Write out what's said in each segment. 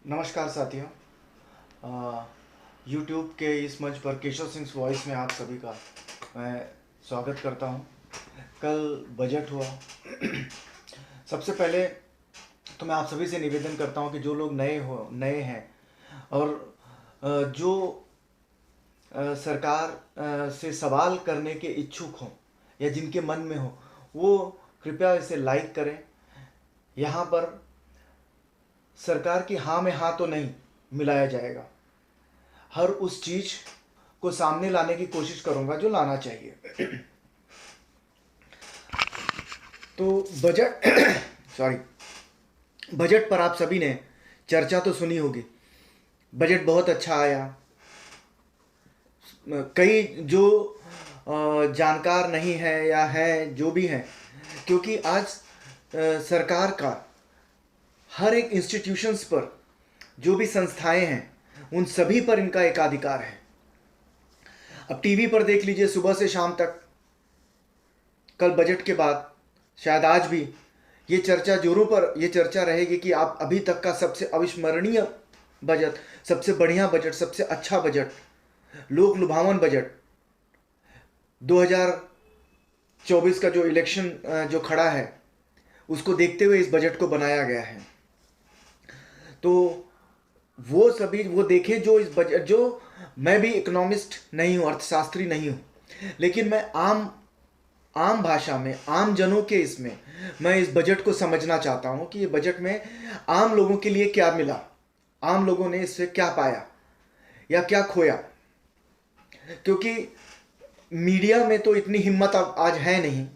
नमस्कार साथियों। यूट्यूब के इस मंच पर केशव सिंह वॉइस में आप सभी का मैं स्वागत करता हूं। कल बजट हुआ। सबसे पहले तो मैं आप सभी से निवेदन करता हूं कि जो लोग नए हैं और जो सरकार से सवाल करने के इच्छुक हों या जिनके मन में हो, वो कृपया इसे लाइक करें। यहाँ पर सरकार की हाँ में हाँ तो नहीं मिलाया जाएगा। हर उस चीज को सामने लाने की कोशिश करूंगा जो लाना चाहिए। तो बजट सॉरी बजट पर आप सभी ने चर्चा तो सुनी होगी। बजट बहुत अच्छा आया। कई जो जानकार नहीं है या है जो भी है, क्योंकि आज सरकार का हर एक इंस्टीट्यूशंस पर, जो भी संस्थाएं हैं, उन सभी पर इनका एकाधिकार है। अब टीवी पर देख लीजिए, सुबह से शाम तक, कल बजट के बाद शायद आज भी ये चर्चा जोरों पर ये चर्चा रहेगी कि आप अभी तक का सबसे अविस्मरणीय बजट, सबसे बढ़िया बजट, सबसे अच्छा बजट, लोक लुभावन बजट 2024 का जो इलेक्शन जो खड़ा है उसको देखते हुए इस बजट को बनाया गया है। तो वो सभी वो देखें जो इस बजट, जो मैं भी इकोनॉमिस्ट नहीं हूँ, अर्थशास्त्री नहीं हूँ, लेकिन मैं आम भाषा में, आम जनों के इसमें मैं इस बजट को समझना चाहता हूँ कि ये बजट में आम लोगों के लिए क्या मिला, आम लोगों ने इससे क्या पाया या क्या खोया। क्योंकि मीडिया में तो इतनी हिम्मत अब आज है नहीं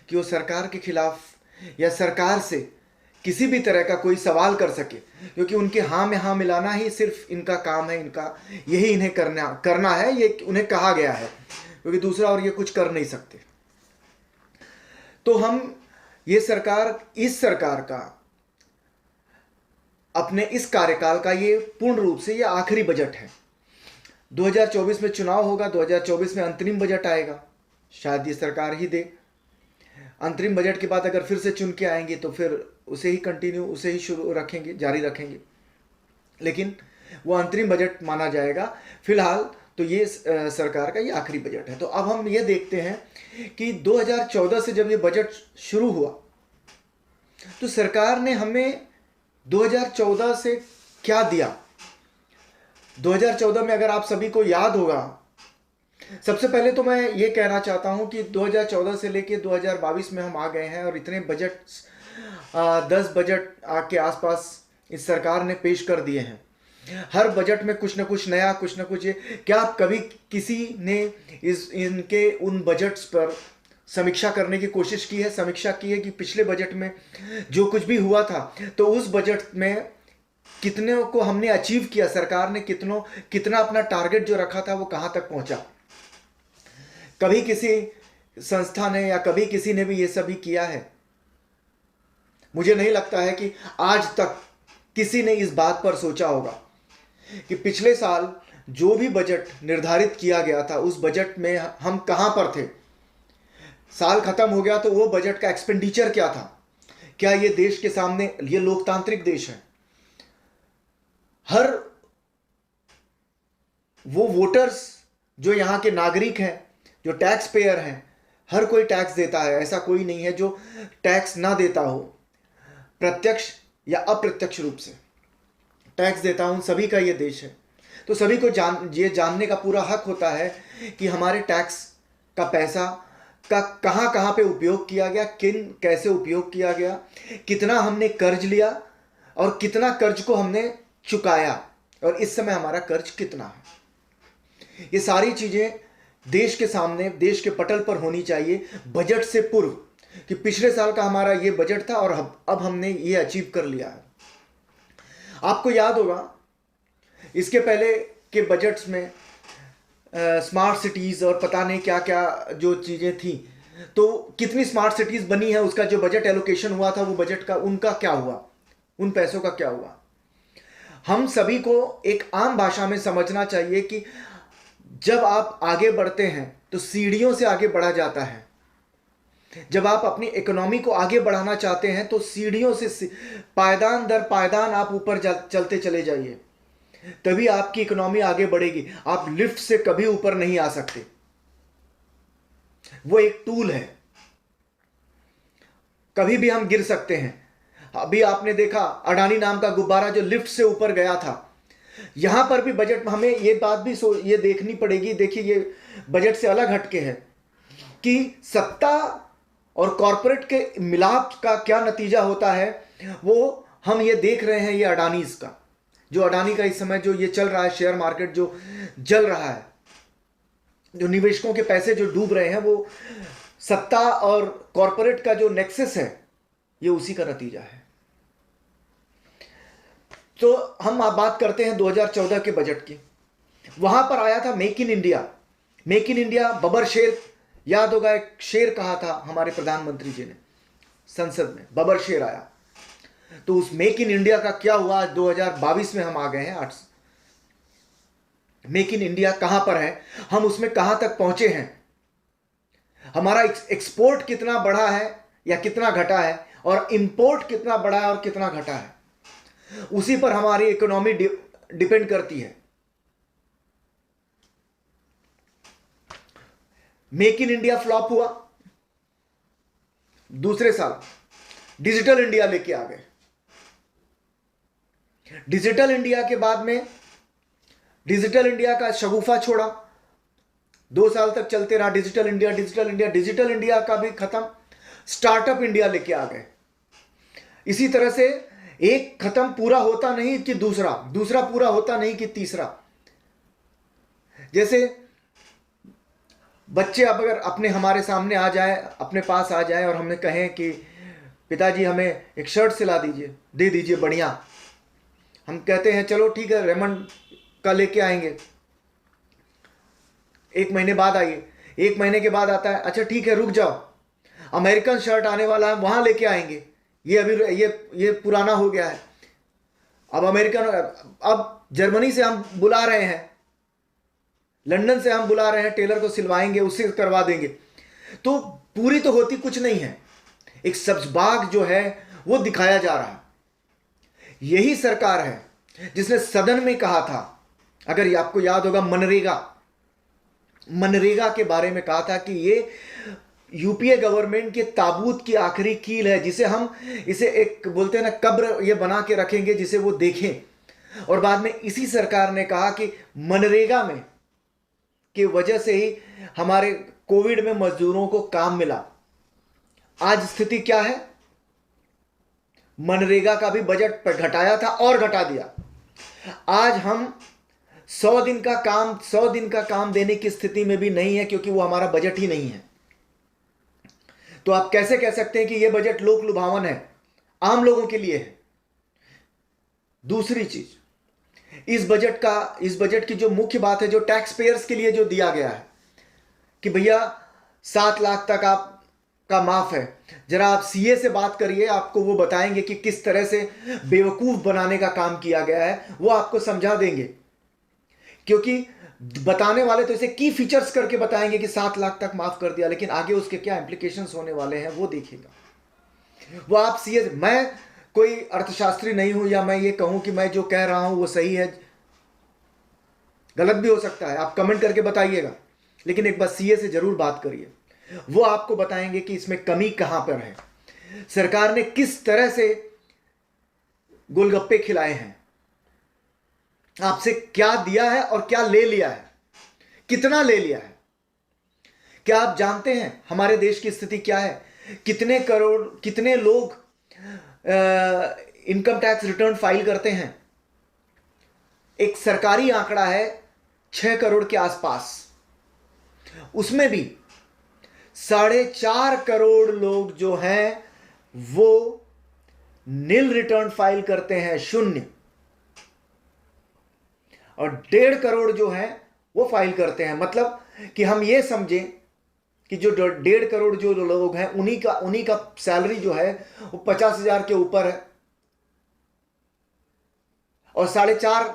कि वो सरकार के खिलाफ या सरकार से किसी भी तरह का कोई सवाल कर सके, क्योंकि उनके हाँ में हाँ मिलाना ही सिर्फ इनका काम है, इनका यही इन्हें करना है, ये उन्हें कहा गया है, क्योंकि दूसरा और ये कुछ कर नहीं सकते। तो हम इस सरकार का अपने इस कार्यकाल का ये पूर्ण रूप से ये आखिरी बजट है। 2024 में चुनाव होगा, 2024 में अंतरिम बजट आएगा, शायद ये सरकार ही दे। अंतरिम बजट के बाद अगर फिर से चुन के आएंगे तो फिर उसे ही शुरू रखेंगे, जारी रखेंगे, लेकिन वो अंतरिम बजट माना जाएगा। फिलहाल तो ये सरकार का ये आखिरी बजट है। तो अब हम ये देखते हैं कि 2014 से जब ये बजट शुरू हुआ तो सरकार ने हमें 2014 से क्या दिया। 2014 में अगर आप सभी को याद होगा, सबसे पहले तो मैं ये कहना चाहता हूं कि 2014 से लेके 2022 में हम आ गए हैं और इतने बजट 10 बजट के आसपास इस सरकार ने पेश कर दिए हैं। हर बजट में कुछ ना कुछ नया, कुछ ना कुछ। क्या आप कभी किसी ने इनके उन बजट्स पर समीक्षा करने की कोशिश की है, समीक्षा की है कि पिछले बजट में जो कुछ भी हुआ था तो उस बजट में कितने को हमने अचीव किया, सरकार ने कितना अपना टारगेट जो रखा था वो कहां तक पहुंचा। कभी किसी संस्था ने या कभी किसी ने भी ये सभी किया है? मुझे नहीं लगता है कि आज तक किसी ने इस बात पर सोचा होगा कि पिछले साल जो भी बजट निर्धारित किया गया था उस बजट में हम कहां पर थे। साल खत्म हो गया तो वो बजट का एक्सपेंडिचर क्या था। क्या ये देश के सामने, ये लोकतांत्रिक देश है, हर वो वोटर्स जो यहां के नागरिक हैं, जो टैक्स पेयर हैं, हर कोई टैक्स देता है, ऐसा कोई नहीं है जो टैक्स ना देता हो। प्रत्यक्ष या अप्रत्यक्ष रूप से टैक्स देता हूं, सभी का ये देश है। तो सभी को ये जानने का पूरा हक होता है कि हमारे टैक्स का पैसा का कहां कहां पे उपयोग किया गया, कैसे उपयोग किया गया, कितना हमने कर्ज लिया और कितना कर्ज को हमने चुकाया और इस समय हमारा कर्ज कितना है। ये सारी चीजें देश के सामने, देश के पटल पर होनी चाहिए बजट से पूर्व, कि पिछले साल का हमारा ये बजट था और अब हमने ये अचीव कर लिया है। आपको याद होगा इसके पहले के बजट्स में स्मार्ट सिटीज और पता नहीं क्या क्या जो चीजें थी, तो कितनी स्मार्ट सिटीज बनी है, उसका जो बजट एलोकेशन हुआ था वो बजट का उनका क्या हुआ, उन पैसों का क्या हुआ। हम सभी को एक आम भाषा में समझना चाहिए कि जब आप आगे बढ़ते हैं तो सीढ़ियों से आगे बढ़ा जाता है। जब आप अपनी इकोनॉमी को आगे बढ़ाना चाहते हैं तो सीढ़ियों से पायदान दर पायदान आप ऊपर चलते चले जाइए, तभी आपकी इकोनॉमी आगे बढ़ेगी। आप लिफ्ट से कभी ऊपर नहीं आ सकते, वो एक टूल है, कभी भी हम गिर सकते हैं। अभी आपने देखा अडानी नाम का गुब्बारा जो लिफ्ट से ऊपर गया था। यहां पर भी बजट में हमें ये बात भी ये देखनी पड़ेगी। देखिए, ये बजट से अलग हटके है कि सत्ता और कॉरपोरेट के मिलाप का क्या नतीजा होता है, वो हम ये देख रहे हैं। ये अडानीज का जो अडानी का इस समय जो ये चल रहा है, शेयर मार्केट जो जल रहा है, जो निवेशकों के पैसे जो डूब रहे हैं, वो सत्ता और कॉरपोरेट का जो नेक्सस है, ये उसी का नतीजा है। तो हम आप बात करते हैं 2014 के बजट की। वहां पर आया था make in India. Make in India, बबर शेर, याद होगा, एक शेर कहा था हमारे प्रधानमंत्री जी ने संसद में, बबर शेर आया। तो उस मेक इन इंडिया का क्या हुआ? आज 2022 में हम आ गए हैं। मेक इन इंडिया कहां पर है, हम उसमें कहां तक पहुंचे हैं, हमारा एक्सपोर्ट कितना बढ़ा है या कितना घटा है, और इंपोर्ट कितना बढ़ा है और कितना घटा है, उसी पर हमारी इकोनॉमी डिपेंड करती है। मेक इन इंडिया फ्लॉप हुआ, दूसरे साल डिजिटल इंडिया लेके आ गए। डिजिटल इंडिया के बाद में डिजिटल इंडिया का शगुफा छोड़ा, 2 साल तक चलते रहा digital India digital India. Digital India का भी खत्म, स्टार्टअप इंडिया लेके आ गए। इसी तरह से एक खत्म पूरा होता नहीं कि दूसरा, दूसरा पूरा होता नहीं कि तीसरा। जैसे बच्चे अब अगर अपने हमारे सामने आ जाए, अपने पास आ जाए और हमें कहें कि पिताजी हमें एक शर्ट सिला दीजिए, दे दीजिए बढ़िया, हम कहते हैं चलो ठीक है, रेमंड का लेके आएंगे, 1 महीने बाद आइए। 1 महीने के बाद आता है, अच्छा ठीक है रुक जाओ, अमेरिकन शर्ट आने वाला है, वहां लेके आएंगे, ये अभी ये पुराना हो गया है। अब अमेरिकन, अब जर्मनी से हम बुला रहे हैं, लंदन से हम बुला रहे हैं, टेलर को सिलवाएंगे, उससे करवा देंगे। तो पूरी तो होती कुछ नहीं है, एक सब्ज बाग जो है वो दिखाया जा रहा है। यही सरकार है जिसने सदन में कहा था, अगर ये आपको याद होगा, मनरेगा के बारे में कहा था कि ये यूपीए गवर्नमेंट के ताबूत की आखिरी कील है, जिसे हम इसे एक बोलते हैं ना, कब्र ये बना के रखेंगे जिसे वो देखें। और बाद में इसी सरकार ने कहा कि मनरेगा में की वजह से ही हमारे कोविड में मजदूरों को काम मिला। आज स्थिति क्या है? मनरेगा का भी बजट घटाया था और घटा दिया। आज हम 100 दिन का काम देने की स्थिति में भी नहीं है, क्योंकि वो हमारा बजट ही नहीं है। तो आप कैसे कह सकते हैं कि यह बजट लोक लुभावन है, आम लोगों के लिए है? दूसरी चीज, इस बजट की जो मुख्य बात है, जो टैक्स पेयर्स के लिए जो दिया गया है कि भैया 7 लाख तक आपका माफ है। जरा आप सीए से बात करिए, आपको वो बताएंगे कि किस तरह से बेवकूफ बनाने का काम किया गया है, वो आपको समझा देंगे। क्योंकि बताने वाले तो इसे की फीचर्स करके बताएंगे कि 7 लाख तक माफ कर दिया, लेकिन आगे उसके क्या इंप्लीकेशंस होने वाले हैं वो देखिएगा। वो आप सीए, मैं कोई अर्थशास्त्री नहीं हूं या मैं ये कहूं कि मैं जो कह रहा हूं वो सही है, गलत भी हो सकता है, आप कमेंट करके बताइएगा। लेकिन एक बार सीए से जरूर बात करिए, वो आपको बताएंगे कि इसमें कमी कहां पर है, सरकार ने किस तरह से गोलगप्पे खिलाए हैं, आपसे क्या दिया है और क्या ले लिया है, कितना ले लिया है। क्या आप जानते हैं हमारे देश की स्थिति क्या है? कितने लोग इनकम टैक्स रिटर्न फाइल करते हैं? एक सरकारी आंकड़ा है 6 करोड़ के आसपास। उसमें भी 4.5 करोड़ लोग जो हैं वो नील रिटर्न फाइल करते हैं, 0। और 1.5 करोड़ जो है वो फाइल करते हैं। मतलब कि हम ये समझें कि जो 1.5 करोड़ जो लोग हैं उन्हीं का सैलरी जो है वो 50,000 के ऊपर है, और 4.5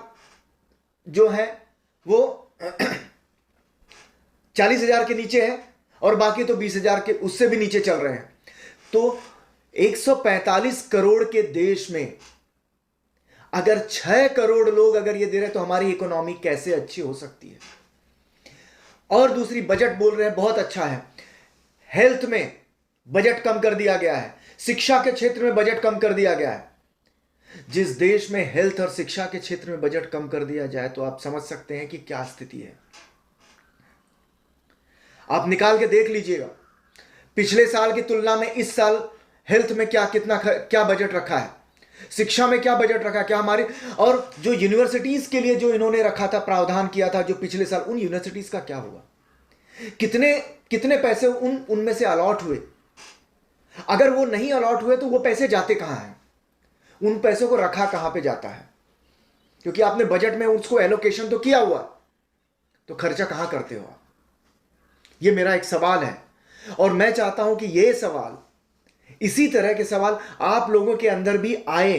जो है वो 40,000 के नीचे है, और बाकी तो 20,000 के उससे भी नीचे चल रहे हैं। तो 145 करोड़ के देश में अगर 6 करोड़ लोग अगर ये दे रहे हैं तो हमारी इकोनॉमी कैसे अच्छी हो सकती है। और दूसरी, बजट बोल रहे हैं बहुत अच्छा है, हेल्थ में बजट कम कर दिया गया है, शिक्षा के क्षेत्र में बजट कम कर दिया गया है। जिस देश में हेल्थ और शिक्षा के क्षेत्र में बजट कम कर दिया जाए तो आप समझ सकते हैं कि क्या स्थिति है। आप निकाल के देख लीजिएगा, पिछले साल की तुलना में इस साल हेल्थ में क्या बजट रखा है, शिक्षा में क्या बजट रखा है, क्या हमारे, और जो यूनिवर्सिटीज के लिए जो इन्होंने रखा था, प्रावधान किया था जो पिछले साल, उन यूनिवर्सिटीज का क्या हुआ, कितने पैसे उनमें से अलॉट हुए। अगर वो नहीं अलॉट हुए तो वो पैसे जाते कहां हैं, उन पैसों को रखा कहां पे जाता है, क्योंकि आपने बजट में उसको एलोकेशन तो किया हुआ, तो खर्चा कहां करते हो आप। ये मेरा एक सवाल है और मैं चाहता हूं कि ये सवाल, इसी तरह के सवाल आप लोगों के अंदर भी आए।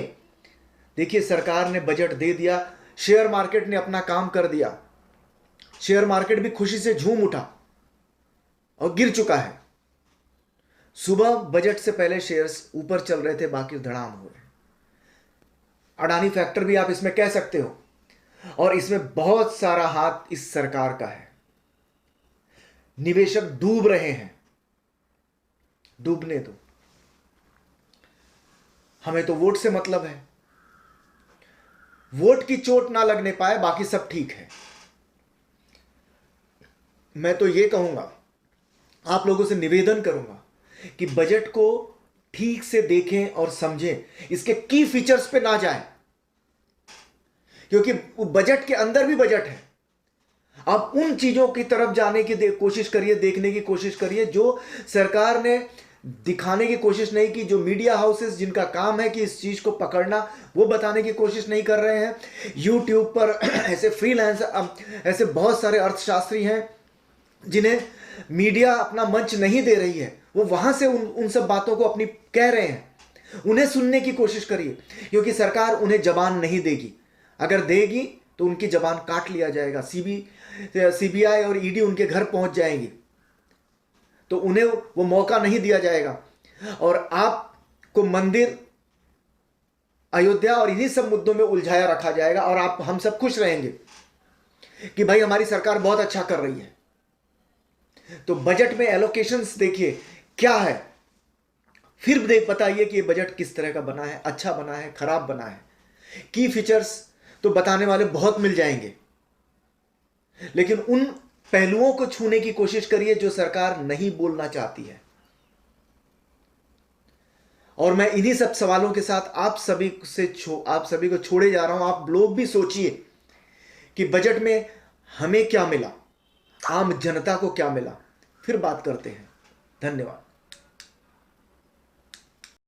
देखिए, सरकार ने बजट दे दिया, शेयर मार्केट ने अपना काम कर दिया, शेयर मार्केट भी खुशी से झूम उठा और गिर चुका है। सुबह बजट से पहले शेयर्स ऊपर चल रहे थे, बाकी धड़ाम हो रहे। अडानी फैक्टर भी आप इसमें कह सकते हो, और इसमें बहुत सारा हाथ इस सरकार का है। निवेशक डूब रहे हैं, डूबने दो, हमें तो वोट से मतलब है, वोट की चोट ना लगने पाए, बाकी सब ठीक है। मैं तो ये कहूंगा, आप लोगों से निवेदन करूंगा कि बजट को ठीक से देखें और समझें, इसके की फीचर्स पे ना जाएं, क्योंकि बजट के अंदर भी बजट है। आप उन चीजों की तरफ जाने की कोशिश करिए, देखने की कोशिश करिए जो सरकार ने दिखाने की कोशिश नहीं की, जो मीडिया हाउसेस जिनका काम है कि इस चीज को पकड़ना, वो बताने की कोशिश नहीं कर रहे हैं। यूट्यूब पर ऐसे फ्रीलांस, ऐसे बहुत सारे अर्थशास्त्री हैं जिन्हें मीडिया अपना मंच नहीं दे रही है, वो वहां से उन सब बातों को अपनी कह रहे हैं। उन्हें सुनने की कोशिश करिए, क्योंकि सरकार उन्हें जबान नहीं देगी। अगर देगी तो उनकी जबान काट लिया जाएगा, सीबीआई और ईडी उनके घर पहुंच जाएंगे, तो उन्हें वो मौका नहीं दिया जाएगा। और आपको मंदिर, अयोध्या और इन्हीं सब मुद्दों में उलझाया रखा जाएगा, और हम सब खुश रहेंगे कि भाई हमारी सरकार बहुत अच्छा कर रही है। तो बजट में एलोकेशंस देखिए क्या है, फिर बताइए कि ये बजट किस तरह का बना है, अच्छा बना है, खराब बना है। की फीचर्स तो बताने वाले बहुत मिल जाएंगे, लेकिन उन पहलुओं को छूने की कोशिश करिए जो सरकार नहीं बोलना चाहती है। और मैं इन्हीं सब सवालों के साथ आप सभी को छोड़े जा रहा हूं। आप लोग भी सोचिए कि बजट में हमें क्या मिला, आम जनता को क्या मिला। फिर बात करते हैं। धन्यवाद।